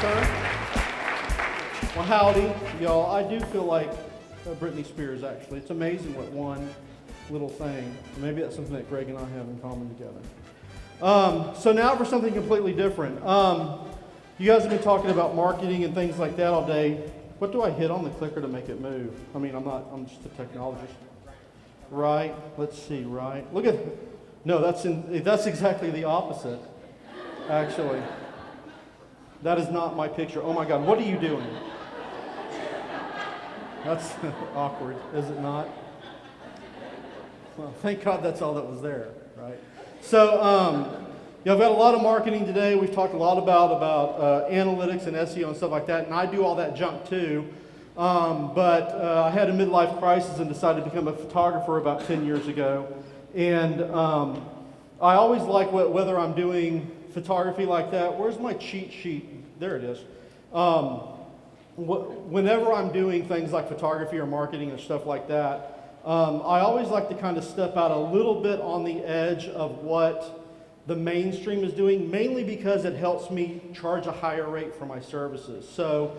sir. Well, howdy, y'all. I do feel like Britney Spears, actually. It's amazing what one little thing, maybe that's something that Greg and I have in common together. So now for something completely different. You guys have been talking about marketing and things like that all day. What do I hit on the clicker to make it move? I mean, I'm just a technologist. Right, let's see, right. Look at, no, that's exactly the opposite, actually. That is not my picture. Oh my God, what are you doing? That's awkward, is it not? Well, thank God that's all that was there, right? So, I've got a lot of marketing today. We've talked a lot about analytics and SEO and stuff like that, and I do all that junk too. But I had a midlife crisis and decided to become a photographer about 10 years ago. And I always like whether I'm doing photography like that. Where's my cheat sheet? There it is. Whenever I'm doing things like photography or marketing and stuff like that, I always like to kind of step out a little bit on the edge of what the mainstream is doing, mainly because it helps me charge a higher rate for my services. So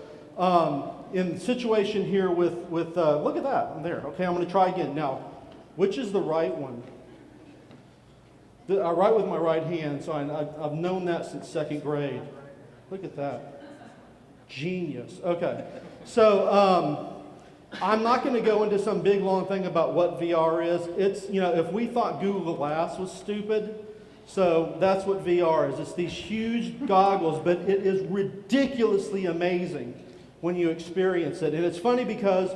in the situation here with look at that, there, okay, I'm gonna try again. Now, which is the right one? I write with my right hand, so I've known that since second grade. Look at that. Genius. Okay. So I'm not going to go into some big long thing about what VR is. It's, if we thought Google Glass was stupid, so that's what VR is. It's these huge goggles, but it is ridiculously amazing when you experience it. And it's funny because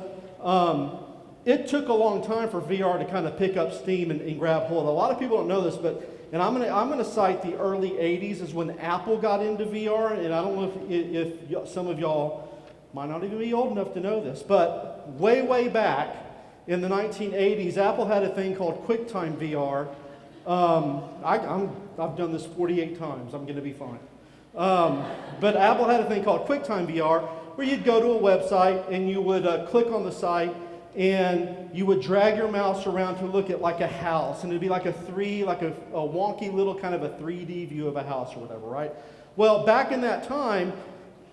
it took a long time for VR to kind of pick up steam and grab hold. A lot of people don't know this, but I'm gonna cite the early 80s is when Apple got into VR, and I don't know if some of y'all might not even be old enough to know this, but way back in the 1980s, Apple had a thing called QuickTime VR. I've done this 48 times. I'm gonna be fine. But Apple had a thing called QuickTime VR, where you'd go to a website and you would click on the site, and you would drag your mouse around to look at like a house, and it'd be like a wonky little kind of a 3D view of a house or whatever, right? Well, back in that time,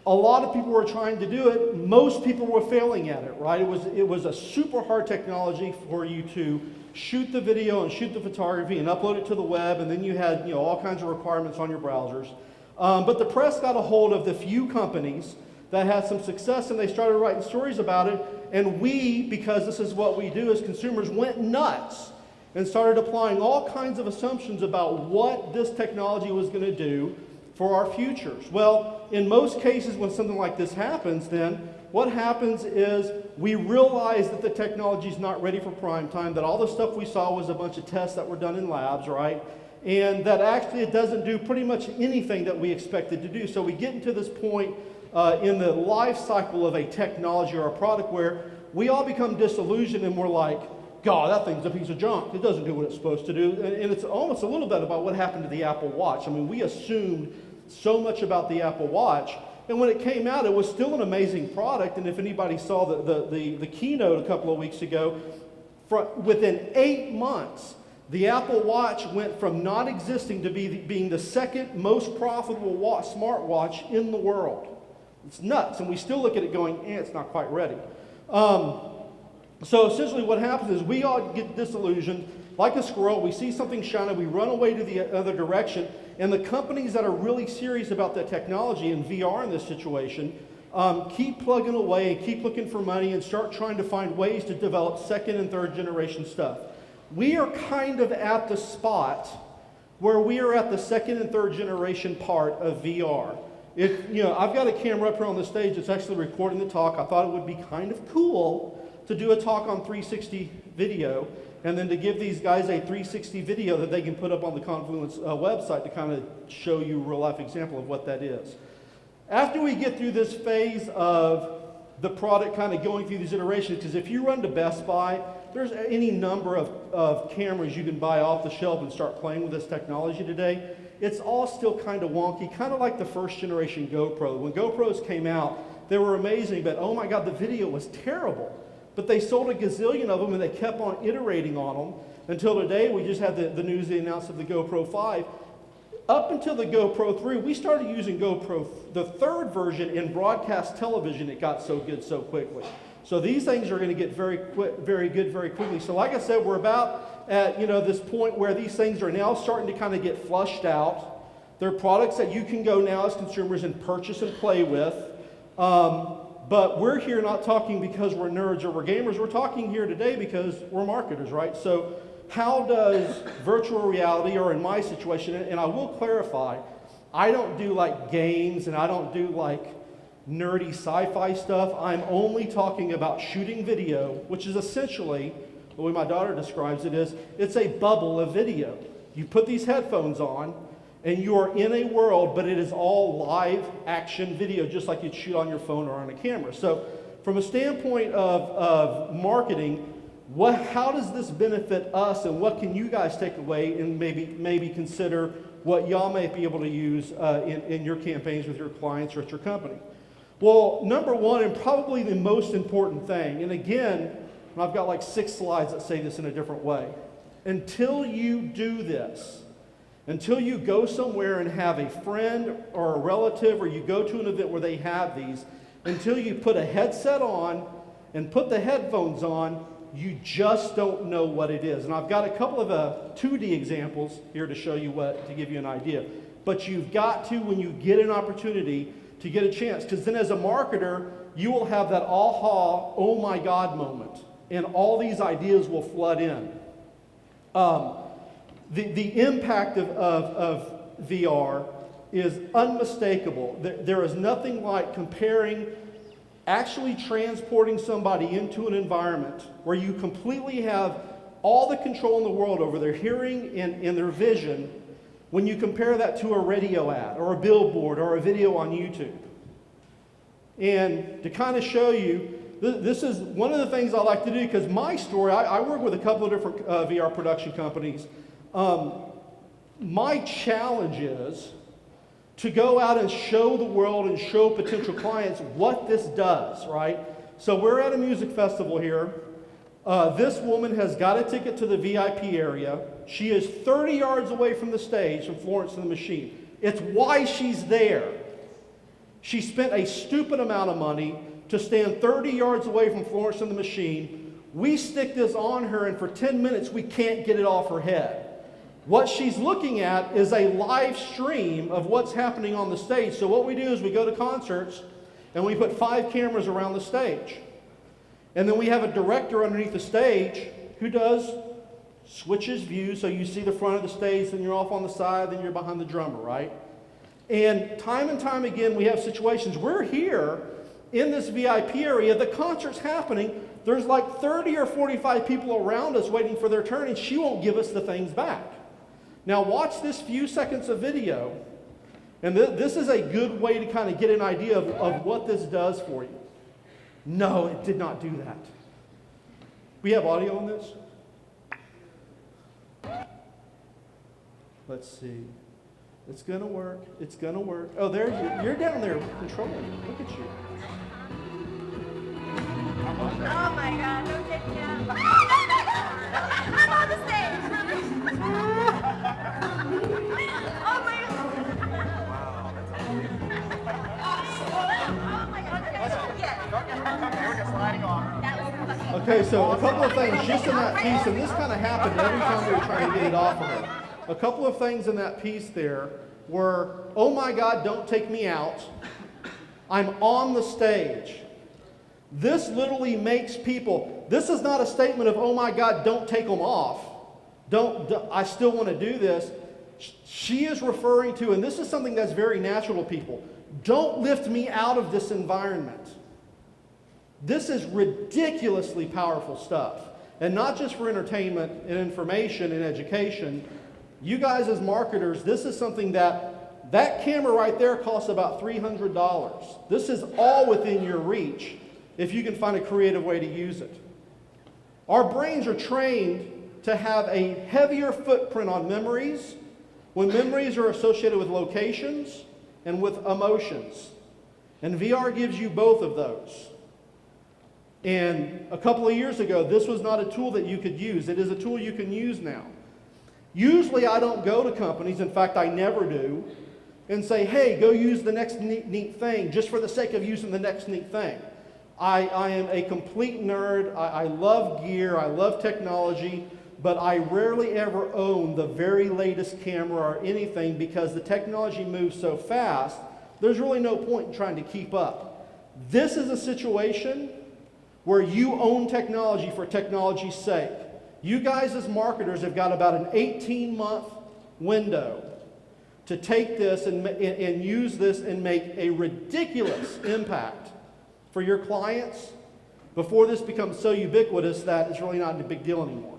a lot of people were trying to do it. Most people were failing at it, right? It was a super hard technology for you to shoot the video and shoot the photography and upload it to the web, and then you had all kinds of requirements on your browsers. But the press got a hold of the few companies that had some success, and they started writing stories about it. And we, because this is what we do as consumers, went nuts and started applying all kinds of assumptions about what this technology was going to do for our futures. Well, in most cases when something like this happens, then what happens is we realize that the technology is not ready for prime time, that all the stuff we saw was a bunch of tests that were done in labs, right? And that actually it doesn't do pretty much anything that we expected to do. So we get into this point in the life cycle of a technology or a product where we all become disillusioned and we're like, God, that thing's a piece of junk. It doesn't do what it's supposed to do. And it's almost a little bit about what happened to the Apple Watch. I mean, we assumed so much about the Apple Watch. And when it came out, it was still an amazing product. And if anybody saw the keynote a couple of weeks ago, within 8 months, the Apple Watch went from not existing to being the second most profitable smartwatch in the world. It's nuts, and we still look at it going, it's not quite ready. So essentially what happens is we all get disillusioned. Like a squirrel, we see something shiny, we run away to the other direction, and the companies that are really serious about that technology and VR in this situation keep plugging away and keep looking for money and start trying to find ways to develop second and third generation stuff. We are kind of at the spot where we are at the second and third generation part of VR. I've got a camera up here on the stage that's actually recording the talk. I thought it would be kind of cool to do a talk on 360 video and then to give these guys a 360 video that they can put up on the Confluence website to kind of show you a real life example of what that is. After we get through this phase of the product kind of going through these iterations, because if you run to Best Buy, there's any number of cameras you can buy off the shelf and start playing with this technology today. It's all still kind of wonky, kind of like the first generation GoPro. When GoPros came out, they were amazing, but oh my God, the video was terrible. But they sold a gazillion of them, and they kept on iterating on them until today we just had the news they announced of the GoPro 5. up until the GoPro 3, we started using GoPro, the third version in broadcast television. It got so good so quickly. So these things are going to get very good very quickly. So like I said, we're about at this point where these things are now starting to kind of get flushed out. They're products that you can go now as consumers and purchase and play with. But we're here not talking because we're nerds or we're gamers. We're talking here today because we're marketers, right? So how does virtual reality, or in my situation, and I will clarify, I don't do like games and I don't do like nerdy sci-fi stuff. I'm only talking about shooting video, which is essentially, the way my daughter describes it is, it's a bubble of video. You put these headphones on and you are in a world, but it is all live action video, just like you'd shoot on your phone or on a camera. So from a standpoint of marketing, how does this benefit us, and what can you guys take away and maybe consider what y'all may be able to use in your campaigns with your clients or at your company? Well, number one, and probably the most important thing, and again, I've got like 6 slides that say this in a different way. Until you do this, until you go somewhere and have a friend or a relative, or you go to an event where they have these, until you put a headset on and put the headphones on, you just don't know what it is. And I've got a couple of 2D examples here to show you to give you an idea. But you've got to, when you get an opportunity, to get a chance, because then as a marketer, you will have that aha, oh my God moment, and all these ideas will flood in. The impact of VR is unmistakable. There is nothing like comparing actually transporting somebody into an environment where you completely have all the control in the world over their hearing and their vision, when you compare that to a radio ad or a billboard or a video on YouTube. And to kind of show you, this is one of the things I like to do, because my story, I work with a couple of different VR production companies. My challenge is to go out and show the world and show potential clients what this does, right? So we're at a music festival here. This woman has got a ticket to the VIP area. She is 30 yards away from the stage, from Florence and the Machine. It's why she's there. She spent a stupid amount of money to stand 30 yards away from Florence and the Machine. We stick this on her, and for 10 minutes, we can't get it off her head. What she's looking at is a live stream of what's happening on the stage. So what we do is we go to concerts, and we put 5 cameras around the stage. And then we have a director underneath the stage who switches views, so you see the front of the stage, then you're off on the side, then you're behind the drummer, right? And time again, we have situations. We're here in this VIP area, the concert's happening, there's like 30 or 45 people around us waiting for their turn, and she won't give us the things back. Now watch this few seconds of video, and this is a good way to kind of get an idea of what this does for you. No, it did not do that. We have audio on this? Let's see. It's gonna work. It's gonna work. Oh, there you're down there controlling it. Look at you. Oh my God! Don't take me out. I'm on the stage. Oh my God! Wow, that's oh my God! We're sliding off. Okay, so a couple of things just in that piece, and this kind of happened every time we were trying to get it off of her. A couple of things in that piece there were, oh my God, don't take me out. I'm on the stage. This literally makes people, this is not a statement of, oh my God, don't take them off. I still want to do this. She is referring to, and this is something that's very natural to people, don't lift me out of this environment. This is ridiculously powerful stuff. And not just for entertainment and information and education. You guys as marketers, this is something that camera right there costs about $300. This is all within your reach if you can find a creative way to use it. Our brains are trained to have a heavier footprint on memories when memories are associated with locations and with emotions. And VR gives you both of those. And a couple of years ago, this was not a tool that you could use. It is a tool you can use now. Usually I don't go to companies, in fact I never do, and say, hey, go use the next neat thing just for the sake of using the next neat thing. I am a complete nerd. I love gear, I love technology, but I rarely ever own the very latest camera or anything because the technology moves so fast, there's really no point in trying to keep up. This is a situation where you own technology for technology's sake. You guys as marketers have got about an 18-month window to take this and use this and make a ridiculous impact for your clients before this becomes so ubiquitous that it's really not a big deal anymore.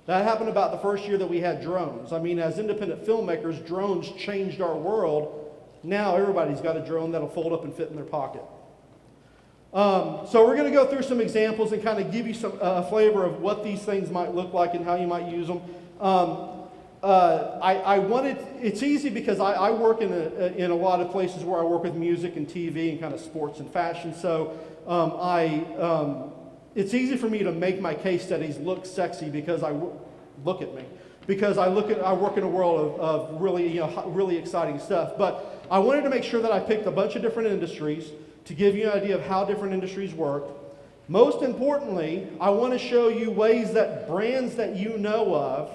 That happened about the first year that we had drones. I mean, as independent filmmakers, drones changed our world. Now everybody's got a drone that'll fold up and fit in their pocket. So we're going to go through some examples and kind of give you some flavor of what these things might look like and how you might use them. It's easy because I work in a lot of places where I work with music and TV and kind of sports and fashion. So it's easy for me to make my case studies look sexy because look at me. Because I work in a world of really, really exciting stuff. But I wanted to make sure that I picked a bunch of different industries to give you an idea of how different industries work. Most importantly, I want to show you ways that brands that you know of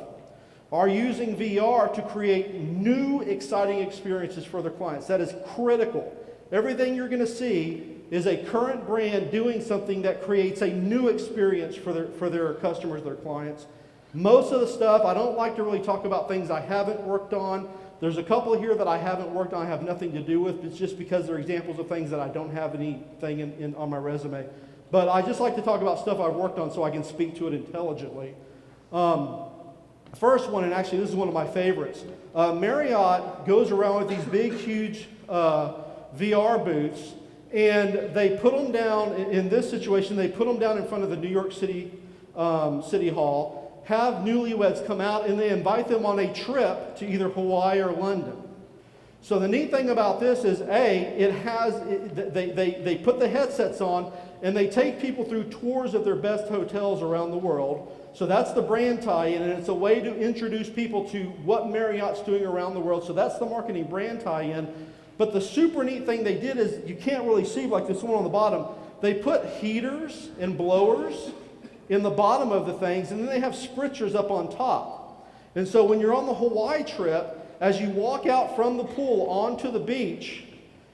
are using VR to create new, exciting experiences for their clients. That is critical. Everything you're going to see is a current brand doing something that creates a new experience for their customers, their clients. Most of the stuff, I don't like to really talk about things I haven't worked on. There's a couple here that I haven't worked on, I have nothing to do with. It's just because they're examples of things that I don't have anything on my resume. But I just like to talk about stuff I've worked on so I can speak to it intelligently. First one, and actually this is one of my favorites. Marriott goes around with these big, huge VR booths, and they put them down, in this situation, they put them down in front of the New York City City Hall, have newlyweds come out, and they invite them on a trip to either Hawaii or London. So the neat thing about this is, they put the headsets on, and they take people through tours of their best hotels around the world. So that's the brand tie-in, and it's a way to introduce people to what Marriott's doing around the world. So that's the marketing brand tie-in. But the super neat thing they did is, you can't really see, like this one on the bottom, they put heaters and blowers in the bottom of the things, and then they have spritzers up on top. And so when you're on the Hawaii trip, as you walk out from the pool onto the beach,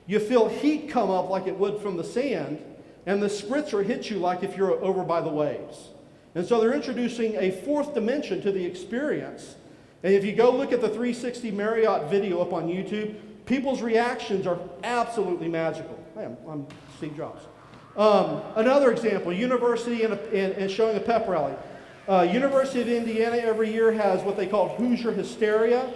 you feel heat come up like it would from the sand, and the spritzer hits you like if you're over by the waves. And so they're introducing a fourth dimension to the experience. And if you go look at the 360 Marriott video up on YouTube, people's reactions are absolutely magical. Hey, I'm Steve Jobs. Another example, university and showing a pep rally. University of Indiana every year has what they call Hoosier Hysteria.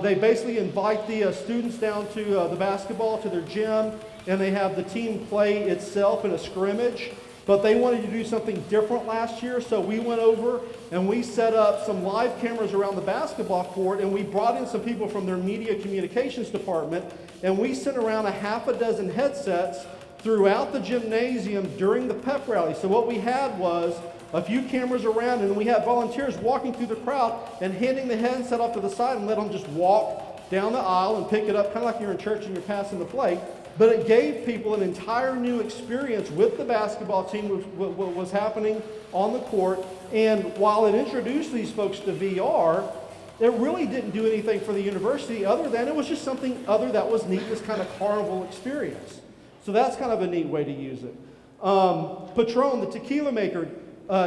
They basically invite the students down to the basketball, to their gym, and they have the team play itself in a scrimmage. But they wanted to do something different last year, so we went over and we set up some live cameras around the basketball court, and we brought in some people from their media communications department, and we sent around a half a dozen headsets throughout the gymnasium during the pep rally. So what we had was a few cameras around, and we had volunteers walking through the crowd and handing the headset off to the side and let them just walk down the aisle and pick it up, kind of like you're in church and you're passing the plate. But it gave people an entire new experience with the basketball team, what was happening on the court. And while it introduced these folks to VR, it really didn't do anything for the university other than it was just something other that was neat, this kind of carnival experience. So that's kind of a neat way to use it. Patron, the tequila maker,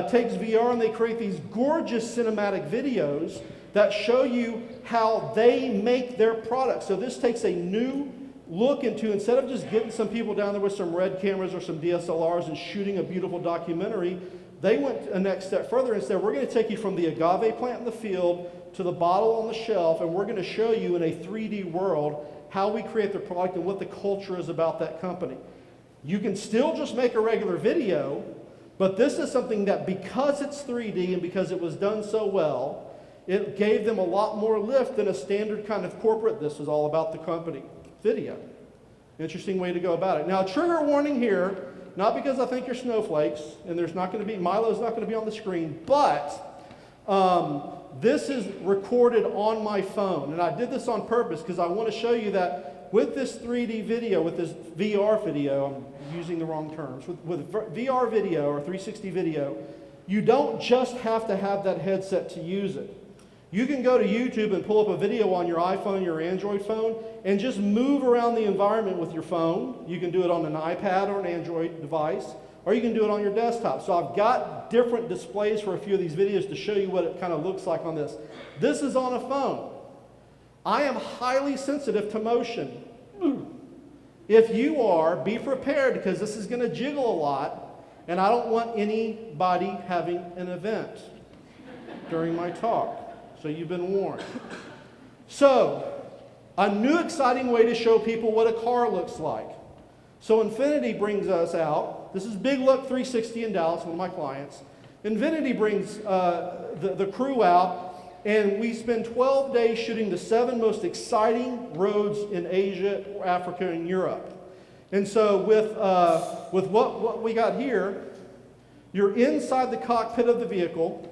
takes VR and they create these gorgeous cinematic videos that show you how they make their product. So this takes a new look into, instead of just getting some people down there with some red cameras or some DSLRs and shooting a beautiful documentary, they went a next step further and said, we're going to take you from the agave plant in the field to the bottle on the shelf, and we're going to show you in a 3D world how we create the product and what the culture is about that company. You can still just make a regular video, but this is something that, because it's 3D and because it was done so well, it gave them a lot more lift than a standard kind of corporate, this is all about the company video. Interesting way to go about it. Now, trigger warning here, not because I think you're snowflakes, and there's not going to be, Milo's not going to be on the screen, but This is recorded on my phone, and I did this on purpose because I want to show you that with this 3D video, with this VR video, I'm using the wrong terms, with VR video or 360 video, you don't just have to have that headset to use it. You can go to YouTube and pull up a video on your iPhone, your Android phone, and just move around the environment with your phone. You can do it on an iPad or an Android device, or you can do it on your desktop. So I've got different displays for a few of these videos to show you what it kind of looks like on this. This is on a phone. I am highly sensitive to motion. If you are, be prepared because this is going to jiggle a lot, and I don't want anybody having an event during my talk. So you've been warned. So, a new exciting way to show people what a car looks like. So Infinity brings us out. This is Big Look 360 in Dallas, one of my clients. Infinity brings the crew out, and we spend 12 days shooting the 7 most exciting roads in Asia, Africa, and Europe. And so with what we got here, you're inside the cockpit of the vehicle,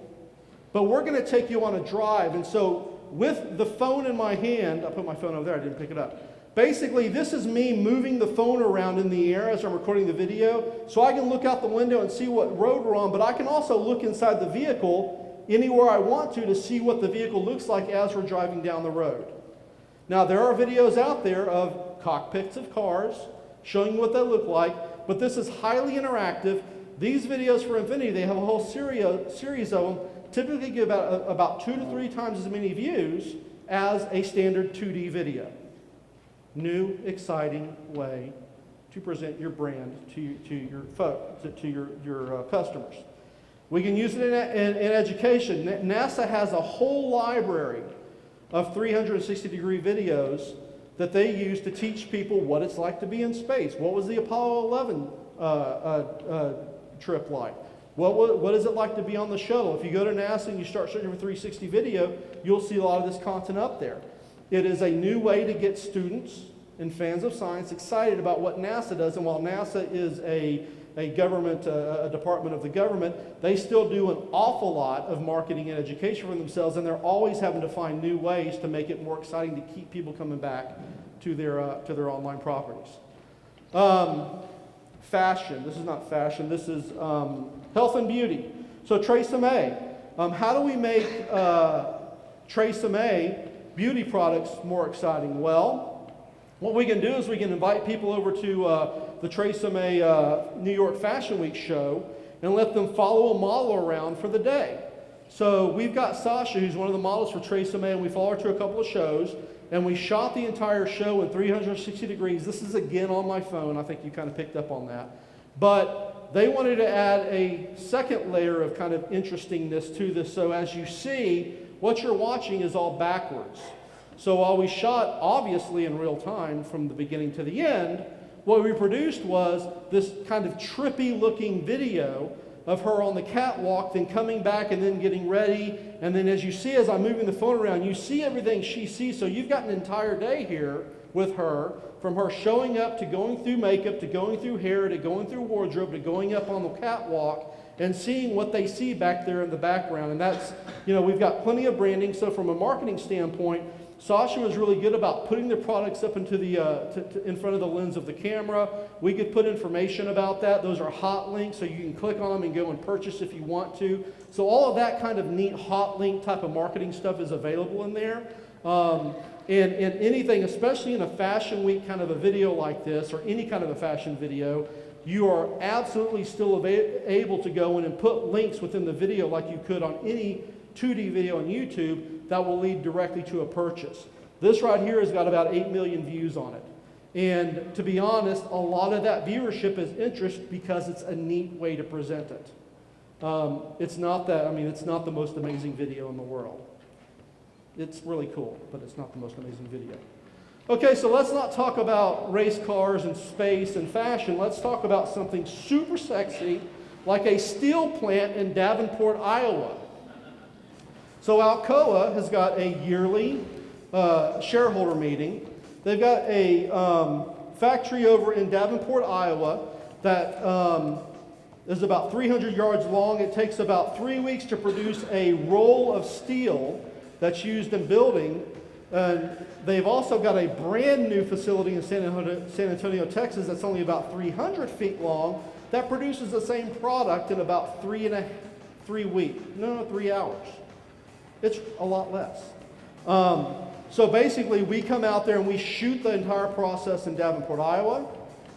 but we're going to take you on a drive. And so with the phone in my hand, I put my phone over there, I didn't pick it up. Basically, this is me moving the phone around in the air as I'm recording the video, so I can look out the window and see what road we're on, but I can also look inside the vehicle anywhere I want to see what the vehicle looks like as we're driving down the road. Now, there are videos out there of cockpits of cars showing what they look like, but this is highly interactive. These videos for Infinity, they have a whole series of them, typically get about 2 to 3 times as many views as a standard 2D video. New, exciting way to present your brand to your customers. We can use it in education. NASA has a whole library of 360-degree videos that they use to teach people what it's like to be in space. What was the Apollo 11 trip like? What is it like to be on the shuttle? If you go to NASA and you start searching for 360 video, you'll see a lot of this content up there. It is a new way to get students and fans of science excited about what NASA does. And while NASA is a government, a department of the government, they still do an awful lot of marketing and education for themselves, and they're always having to find new ways to make it more exciting to keep people coming back to their online properties. Fashion. This is not fashion. This is health and beauty. So Tresemme. How do we make Tresemme beauty products more exciting? Well, what we can do is we can invite people over to the Tresemme New York Fashion Week show and let them follow a model around for the day. So we've got Sasha, who's one of the models for Tresemme, and we follow her to a couple of shows, and we shot the entire show in 360 degrees. This is again on my phone. I think you kind of picked up on that. But they wanted to add a second layer of kind of interestingness to this. So as you see, what you're watching is all backwards. So while we shot obviously in real time from the beginning to the end, what we produced was this kind of trippy looking video of her on the catwalk, then coming back and then getting ready. And then as you see, as I'm moving the phone around, you see everything she sees. So you've got an entire day here with her, from her showing up to going through makeup, to going through hair, to going through wardrobe, to going up on the catwalk and seeing what they see back there in the background. And that's, we've got plenty of branding. So from a marketing standpoint, Sasha was really good about putting the products up into the in front of the lens of the camera. We could put information about that. Those are hot links, so you can click on them and go and purchase if you want to. So all of that kind of neat hot link type of marketing stuff is available in there. And anything, especially in a fashion week kind of a video like this, or any kind of a fashion video, you are absolutely still able to go in and put links within the video like you could on any 2D video on YouTube that will lead directly to a purchase. This right here has got about 8 million views on it. And to be honest, a lot of that viewership is interest because it's a neat way to present it. It's not the most amazing video in the world. It's really cool, but it's not the most amazing video. Okay, so let's not talk about race cars and space and fashion. Let's talk about something super sexy like a steel plant in Davenport, Iowa. So Alcoa has got a yearly shareholder meeting. They've got a factory over in Davenport, Iowa that is about 300 yards long. It takes about 3 weeks to produce a roll of steel that's used in building. They've also got a brand new facility in San Antonio, Texas that's only about 300 feet long that produces the same product in about 3 hours. It's a lot less. So basically, we come out there and we shoot the entire process in Davenport, Iowa.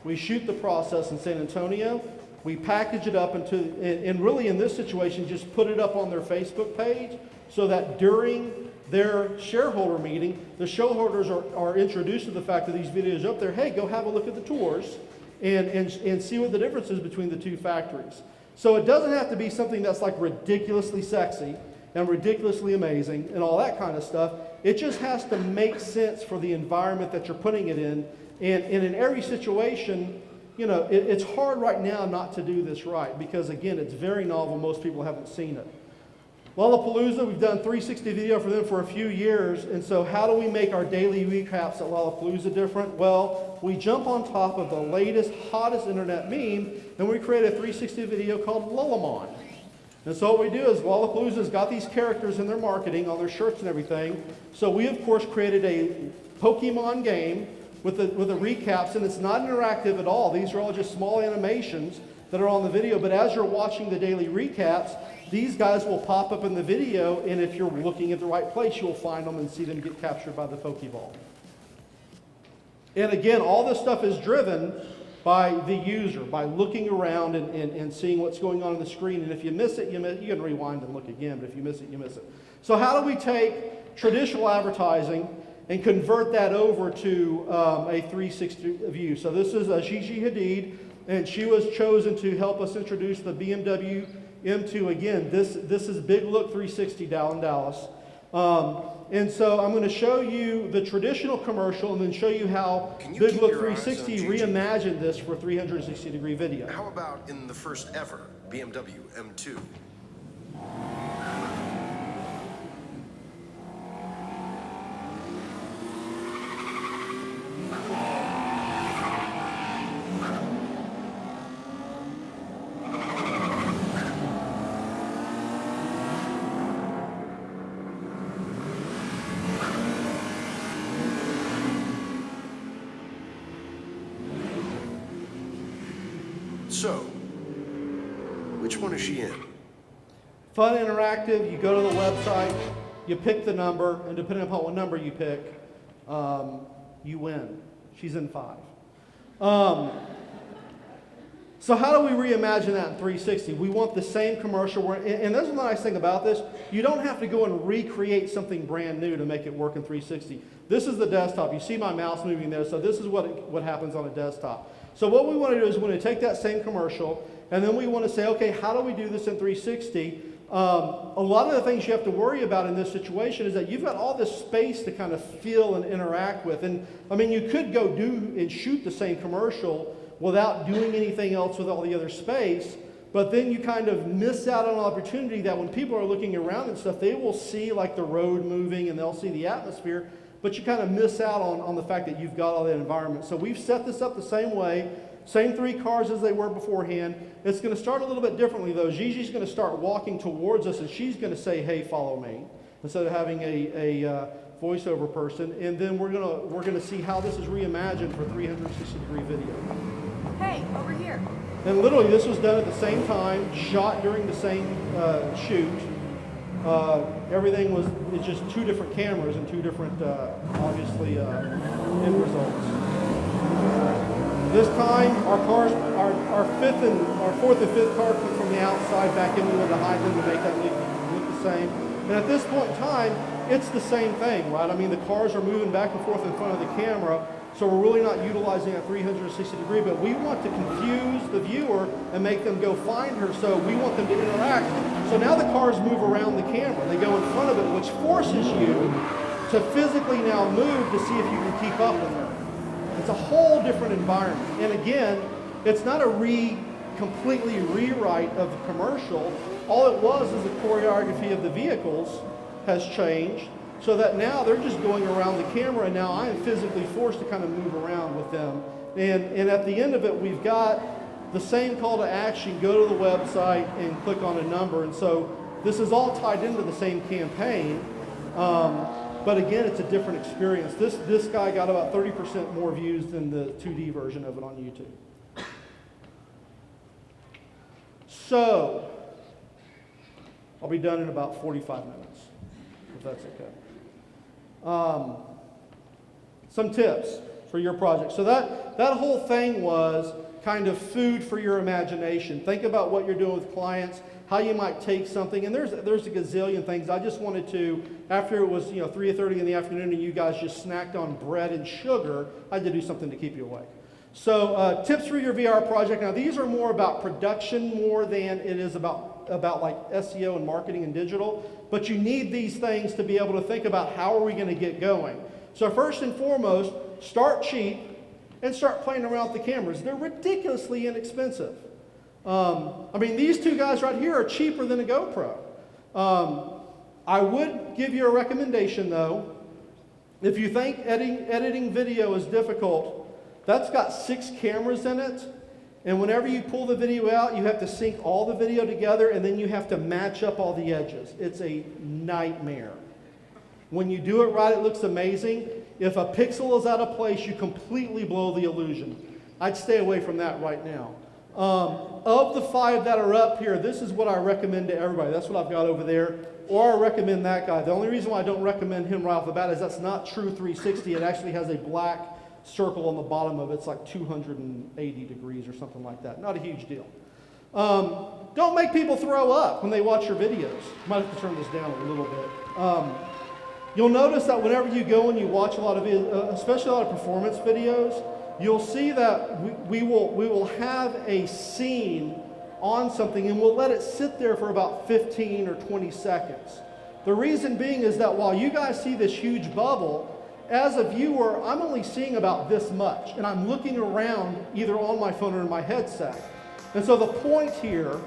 We shoot the process in San Antonio. We package it up and really in this situation, just put it up on their Facebook page so that during their shareholder meeting, the shareholders are introduced to the fact that these videos are up there. Hey, go have a look at the tours and see what the difference is between the two factories. So it doesn't have to be something that's like ridiculously sexy and ridiculously amazing and all that kind of stuff. It just has to make sense for the environment that you're putting it in. And in every situation, you know, it's hard right now not to do this right because, again, it's very novel. Most people haven't seen it. Lollapalooza, we've done 360 video for them for a few years. And so how do we make our daily recaps at Lollapalooza different? Well, we jump on top of the latest, hottest internet meme, and we create a 360 video called Lullamon. And so what we do is Lollapalooza's got these characters in their marketing, on their shirts and everything. So we, of course, created a Pokemon game with the recaps, and it's not interactive at all. These are all just small animations that are on the video, but as you're watching the daily recaps, these guys will pop up in the video, and if you're looking at the right place, you'll find them and see them get captured by the Pokeball. And again, all this stuff is driven by the user, by looking around and seeing what's going on the screen. And if you miss it, you can rewind and look again, but if you miss it, you miss it. So how do we take traditional advertising and convert that over to a 360 view? So this is Gigi Hadid, and she was chosen to help us introduce the BMW M2. Again, this is Big Look 360 down in Dallas. And so I'm going to show you the traditional commercial and then show you how Big Look 360 reimagined this for 360-degree video. How about in the first ever BMW M2? So, which one is she in? Fun, interactive. You go to the website, you pick the number, and depending upon what number you pick, you win. She's in 5. So how do we reimagine that in 360? We want the same commercial. And this is the nice thing about this. You don't have to go and recreate something brand new to make it work in 360. This is the desktop. You see my mouse moving there, so this is what happens on a desktop. So what we want to do is we want to take that same commercial, and then we want to say, okay, how do we do this in 360? A lot of the things you have to worry about in this situation is that you've got all this space to kind of feel and interact with. And I mean, you could go do and shoot the same commercial without doing anything else with all the other space, but then you kind of miss out on an opportunity that when people are looking around and stuff, they will see like the road moving and they'll see the atmosphere, but you kind of miss out on the fact that you've got all that environment. So we've set this up the same way, same 3 cars as they were beforehand. It's going to start a little bit differently though. Gigi's going to start walking towards us and she's going to say, hey, follow me, instead of having a voiceover person. And then we're going to see how this is reimagined for 360-degree video. Hey, over here. And literally this was done at the same time, shot during the same shoot. Everything it's just 2 different cameras and 2 different, obviously, end results. This time, our 4th and 5th car come from the outside back in. We wanted to hide them to make that look the same. And at this point in time, it's the same thing, right? I mean, the cars are moving back and forth in front of the camera, so we're really not utilizing a 360-degree, but we want to confuse the viewer and make them go find her, so we want them to interact. So now the cars move around the camera. They go in front of it, which forces you to physically now move to see if you can keep up with her. It's a whole different environment. And again, it's not a completely rewrite of the commercial. All it was is the choreography of the vehicles has changed, so that now they're just going around the camera, and now I am physically forced to kind of move around with them. And at the end of it, we've got the same call to action, go to the website and click on a number. And so this is all tied into the same campaign. But again, it's a different experience. This guy got about 30% more views than the 2D version of it on YouTube. So, I'll be done in about 45 minutes, if that's okay. Some tips for your project. So that whole thing was kind of food for your imagination. Think about what you're doing with clients, how you might take something, and there's a gazillion things. I just wanted to, after it was 3:30 in the afternoon and you guys just snacked on bread and sugar, I had to do something to keep you awake. So tips for your VR project. Now these are more about production more than it is about like SEO and marketing and digital, but you need these things to be able to think about how are we going to get going. So first and foremost, start cheap and start playing around with the cameras. They're ridiculously inexpensive. I mean, these two guys right here are cheaper than a GoPro. I would give you a recommendation though. If you think editing video is difficult, that's got 6 cameras in it. And whenever you pull the video out, you have to sync all the video together and then you have to match up all the edges. It's a nightmare. When you do it right, it looks amazing. If a pixel is out of place, you completely blow the illusion. I'd stay away from that right now. Of the 5 that are up here, this is what I recommend to everybody. That's what I've got over there. Or I recommend that guy. The only reason why I don't recommend him right off the bat is that's not true 360. It actually has a black circle on the bottom of it. It's like 280 degrees or something like that. Not a huge deal. Don't make people throw up when they watch your videos. Might have to turn this down a little bit. You'll notice that whenever you go and you watch a lot of, especially a lot of performance videos, you'll see that we will have a scene on something and we'll let it sit there for about 15 or 20 seconds. The reason being is that while you guys see this huge bubble, as a viewer, I'm only seeing about this much, and I'm looking around either on my phone or in my headset. And so the point here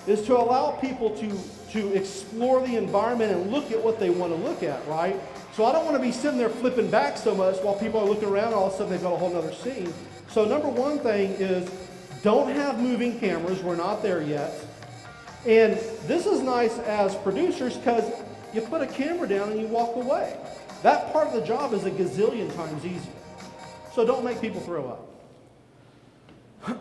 is to allow people to explore the environment and look at what they want to look at, right? So I don't want to be sitting there flipping back so much while people are looking around and all of a sudden they've got a whole other scene. So number one thing is don't have moving cameras. We're not there yet. And this is nice as producers because you put a camera down and you walk away. That part of the job is a gazillion times easier. So don't make people throw up.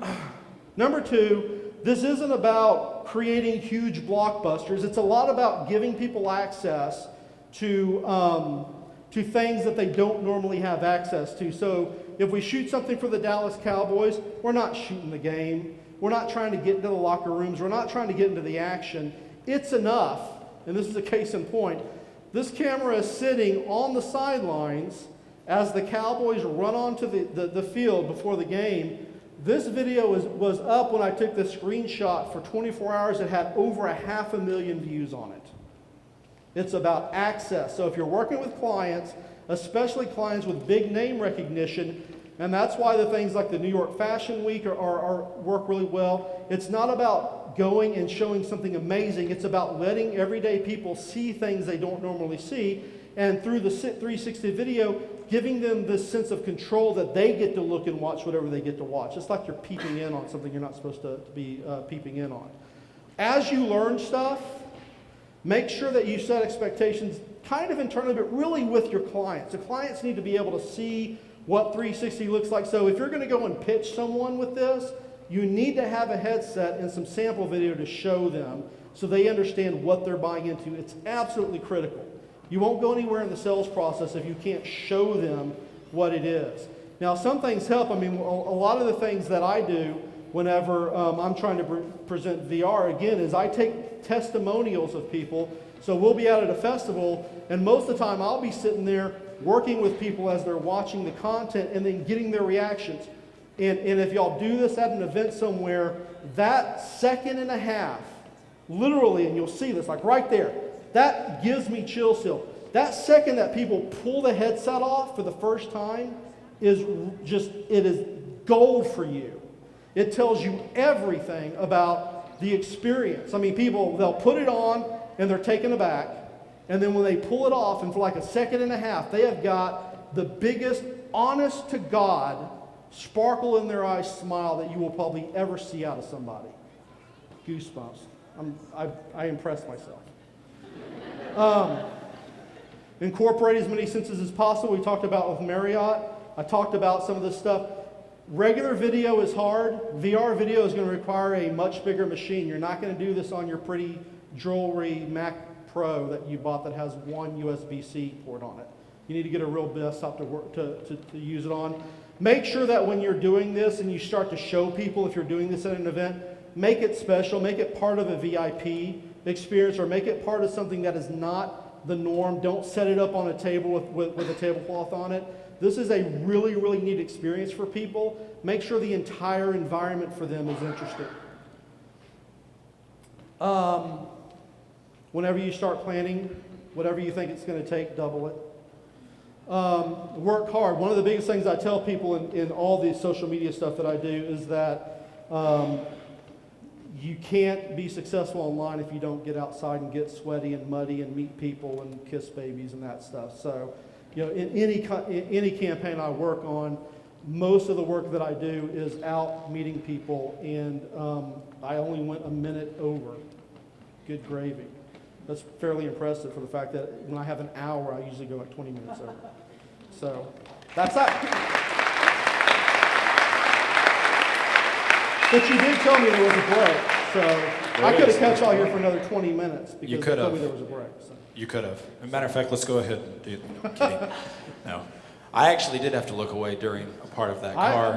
Number 2, this isn't about creating huge blockbusters. It's a lot about giving people access to things that they don't normally have access to. So if we shoot something for the Dallas Cowboys, we're not shooting the game. We're not trying to get into the locker rooms. We're not trying to get into the action. It's enough, and this is a case in point, this camera is sitting on the sidelines as the Cowboys run onto the field before the game. This video was up when I took the screenshot for 24 hours. It had over 500,000 views on it. It's about access. So if you're working with clients, especially clients with big name recognition, and that's why the things like the New York Fashion Week work really well. It's not about going and showing something amazing. It's about letting everyday people see things they don't normally see. And through the 360 video, giving them this sense of control that they get to look and watch whatever they get to watch. It's like you're peeping in on something you're not supposed to be peeping in on. As you learn stuff, make sure that you set expectations kind of internally, but really with your clients. The clients need to be able to see what 360 looks like. So if you're going to go and pitch someone with this, you need to have a headset and some sample video to show them so they understand what they're buying into. It's absolutely critical. You won't go anywhere in the sales process if you can't show them what it is. Now, some things help. I mean, a lot of the things that I do whenever I'm trying to present VR, again, is I take testimonials of people. So we'll be out at a festival, and most of the time I'll be sitting there working with people as they're watching the content and then getting their reactions. And if y'all do this at an event somewhere, that second and a half, literally, and you'll see this, like right there, that gives me chill still. That second that people pull the headset off for the first time is just, it is gold for you. It tells you everything about the experience. I mean, people, they'll put it on and they're taken aback. And then when they pull it off, and for like a second and a half, they have got the biggest, honest to God sparkle in their eyes smile that you will probably ever see out of somebody. Goosebumps. I impressed myself. Incorporate as many senses as possible. We talked about with Marriott. I talked about some of this stuff. Regular video is hard. VR video is going to require a much bigger machine. You're not going to do this on your pretty jewelry Mac Pro that you bought that has one USB-C port on it. You need to get a real desktop to use it on. Make sure that when you're doing this and you start to show people, if you're doing this at an event, make it special, make it part of a VIP experience, or make it part of something that is not the norm. Don't set it up on a table with a tablecloth on it. This is a really, really neat experience for people. Make sure the entire environment for them is interesting. Whenever you start planning, whatever you think it's going to take, double it. Work hard. One of the biggest things I tell people in all the social media stuff that I do is that you can't be successful online if you don't get outside and get sweaty and muddy and meet people and kiss babies and that stuff. So, you know, in any campaign I work on, most of the work that I do is out meeting people, and I only went a minute over. Good gravy. That's fairly impressive for the fact that when I have an hour, I usually go like 20 minutes over. So that's that. But you did tell me there was a break, so I could have kept y'all here for another 20 minutes because you told me there was a break. So. You could have. As a matter of fact, let's go ahead and do it. I'm kidding. No. I actually did have to look away during a part of that car.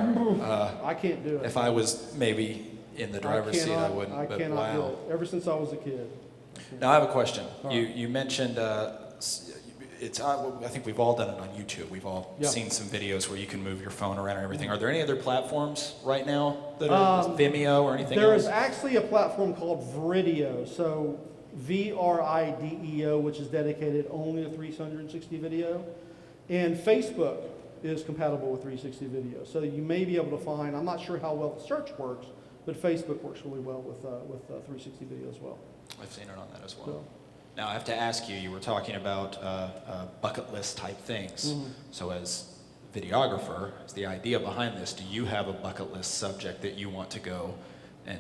I can't do it. If I was maybe in the driver's seat, I wouldn't. I cannot do it. Ever since I was a kid. Now I have a question. Right. You mentioned it's. I think we've all done it on YouTube. We've all seen some videos where you can move your phone around and everything. Are there any other platforms right now that are Vimeo or anything There else? is actually a platform called Vrideo. So VRIDEO, which is dedicated only to 360 video. And Facebook is compatible with 360 video. So you may be able to find, I'm not sure how well the search works, but Facebook works really well with 360 video as well. I've seen it on that as well. So. Now I have to ask you, you were talking about bucket list type things. Mm-hmm. So as videographer, is the idea behind this, do you have a bucket list subject that you want to go and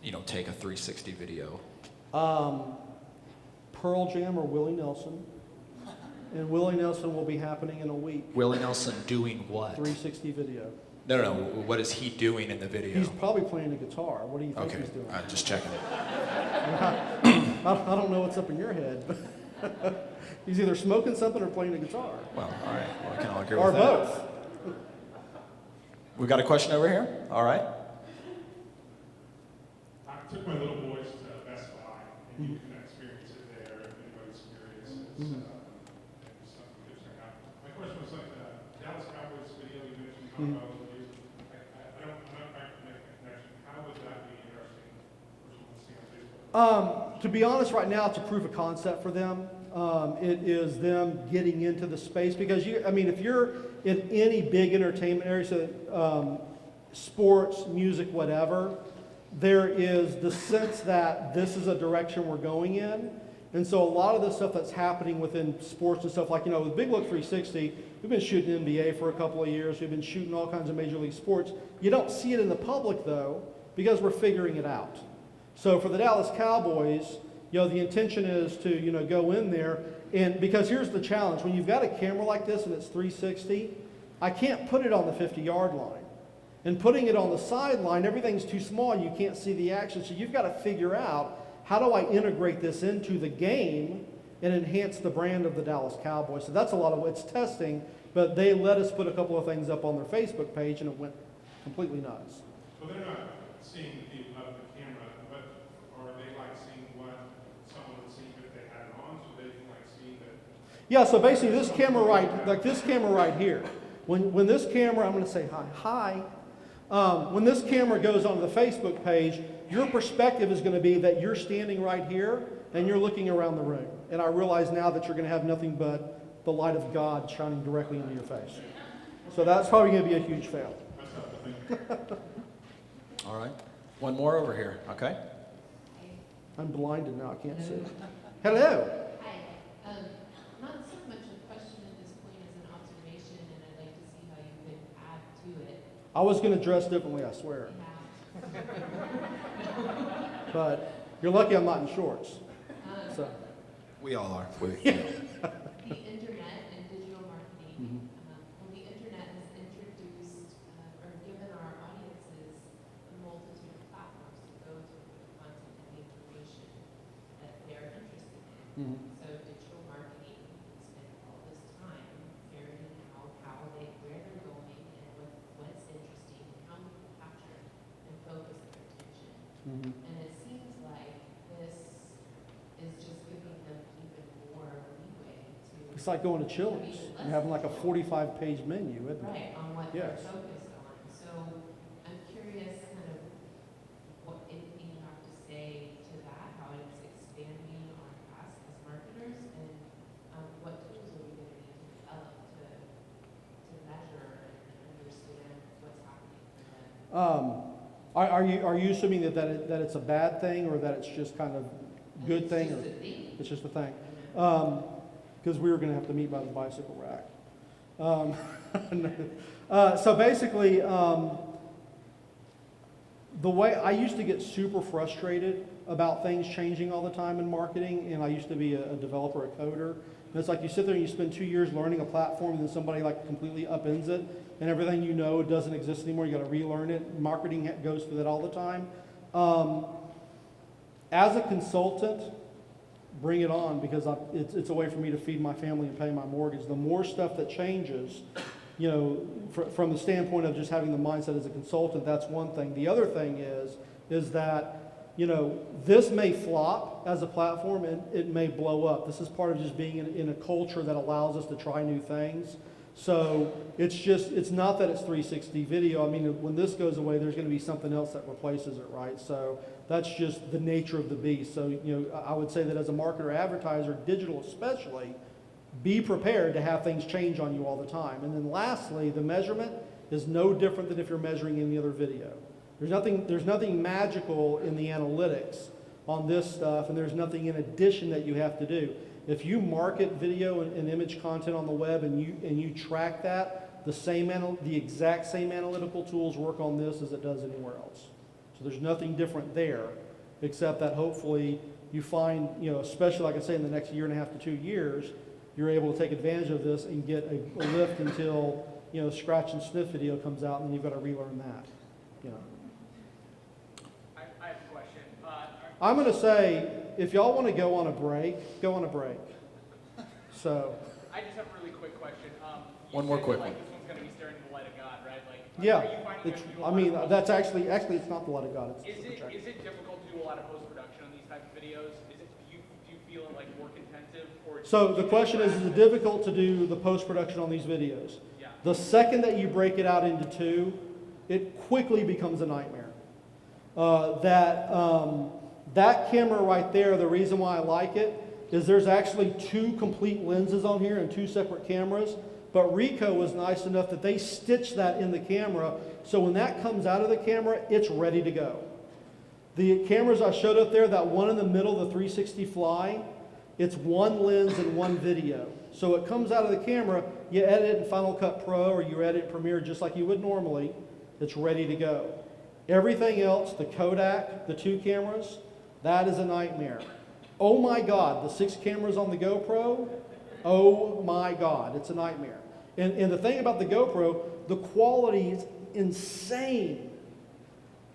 you know, take a 360 video? Pearl Jam or Willie Nelson. And Willie Nelson will be happening in a week. Willie Nelson doing what? 360 video. No. What is he doing in the video? He's probably playing the guitar. What do you think Okay, he's doing? just checking. I don't know what's up in your head, but he's either smoking something or playing the guitar. Well, all right. Well, I can all agree Or with that. both. We've got a question over here. All right. I took my little boys to Best Buy, and you can experience it there if anybody's curious. It's something good to check out. My question was like the Dallas Cowboys video you mentioned, talking about those videos. I'm not trying to make a connection. How would that be interesting for someone to see on Facebook? To be honest, right now it's a proof of concept for them. It is them getting into the space because if you're in any big entertainment area, so sports, music, whatever, there is the sense that this is a direction we're going in. And so a lot of the stuff that's happening within sports and stuff, like, with Big Look 360, we've been shooting NBA for a couple of years. We've been shooting all kinds of major league sports. You don't see it in the public, though, because we're figuring it out. So for the Dallas Cowboys, the intention is to, go in there. And because here's the challenge. When you've got a camera like this and it's 360, I can't put it on the 50-yard line. And putting it on the sideline, everything's too small. You can't see the action. So you've got to figure out, how do I integrate this into the game and enhance the brand of the Dallas Cowboys? So that's a lot of it's testing, but they let us put a couple of things up on their Facebook page, and it went completely nuts. So they're not seeing the view of the camera, but are they like seeing what someone would see if they had it on, so they can like see that? Yeah, so basically this camera right here, when this camera, I'm going to say hi. When this camera goes onto the Facebook page, your perspective is going to be that you're standing right here and you're looking around the room. And I realize now that you're going to have nothing but the light of God shining directly into your face. So that's probably going to be a huge fail. All right. One more over here. Okay. I'm blinded now, I can't see. Hello. Hi. Not so much a question at this point as an observation, and I'd like to see how you could add to I was going to dress differently, I swear. But you're lucky I'm not in shorts. So. We all are. The internet and digital marketing. Well, the internet has introduced or given our audiences a multitude of platforms to go to for the content and the information that they're interested in. So digital marketing spent all this time figuring out where they're going and what's interesting and how we can capture and focus their attention. And it seems like this is just giving them even more leeway to. It's like going to Chili's and having like a 45-page menu, isn't it? Right, on what Yes. they're focused on. So I'm curious kind of what anything you have to say to that, how it's expanding on us as marketers, and what tools are we going to need to develop to measure and understand what's happening for them. Are you assuming that it's a bad thing or that it's just kind of good thing? Or It's just a thing. it's just a thing. Because we were going to have to meet by the bicycle rack. So basically, the way I used to get super frustrated about things changing all the time in marketing, and I used to be a developer, a coder. And it's like you sit there and you spend 2 years learning a platform, and then somebody like completely upends it, and everything you know doesn't exist anymore. You got to relearn it. Marketing goes through that all the time. As a consultant, bring it on, because it's a way for me to feed my family and pay my mortgage. The more stuff that changes, you know, from the standpoint of just having the mindset as a consultant, that's one thing. The other thing is that, you know, this may flop as a platform and it may blow up. This is part of just being in a culture that allows us to try new things. So it's not that it's 360 video. I mean, when this goes away, there's going to be something else that replaces it, right? So that's just the nature of the beast. So, you know, I would say that as a marketer, advertiser, digital especially, be prepared to have things change on you all the time. And then lastly, the measurement is no different than if you're measuring any other video. There's nothing magical in the analytics on this stuff, and there's nothing in addition that you have to do. If you market video and image content on the web and you track that, the exact same analytical tools work on this as it does anywhere else. So there's nothing different there, except that hopefully you find, you know, especially like I say in the next 1.5 to 2 years, you're able to take advantage of this and get a lift until, you know, scratch and sniff video comes out, and then you've got to relearn that. You know. I have a question. I'm going to say, if y'all want to go on a break, go on a break. So. I just have a really quick question. One more quick one. This one's going to be staring the light of God, right? Like, Yeah, are you finding that you do a I lot mean, of that's actually it's not the light of God. Is it difficult to do a lot of post-production on these type of videos? Do you feel it like work intensive? Or So the question is it difficult to do the post-production on these videos? Yeah. The second that you break it out into two, it quickly becomes a nightmare. That camera right there, the reason why I like it is there's actually 2 complete lenses on here and 2 separate cameras. But Ricoh was nice enough that they stitched that in the camera, so when that comes out of the camera, it's ready to go. The cameras I showed up there, that one in the middle, the 360 Fly, it's 1 lens and 1 video. So it comes out of the camera, you edit it in Final Cut Pro or you edit it in Premiere just like you would normally, it's ready to go. Everything else, the Kodak, the 2 cameras, that is a nightmare. Oh my God, the 6 cameras on the GoPro, oh my God, it's a nightmare. And the thing about the GoPro, the quality is insane.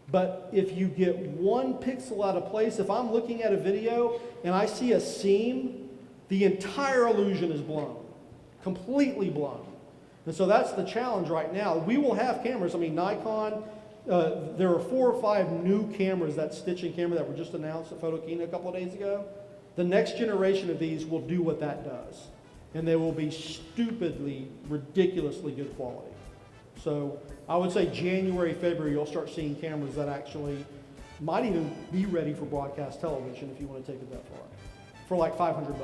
But if you get 1 pixel out of place, if I'm looking at a video and I see a seam, the entire illusion is blown, completely blown. And so that's the challenge right now. We will have cameras. I mean, Nikon, there are 4 or 5 new cameras, that stitching camera that were just announced at Photokina a couple of days ago. The next generation of these will do what that does. And they will be stupidly, ridiculously good quality. So I would say January, February, you'll start seeing cameras that actually might even be ready for broadcast television if you want to take it that far. For like $500.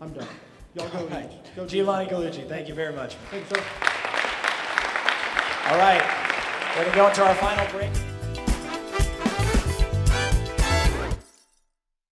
I'm done. Y'all go eat. Go Giovanni Gallucci, thank you very much. Thanks, sir. All right, we're going to go into our final break.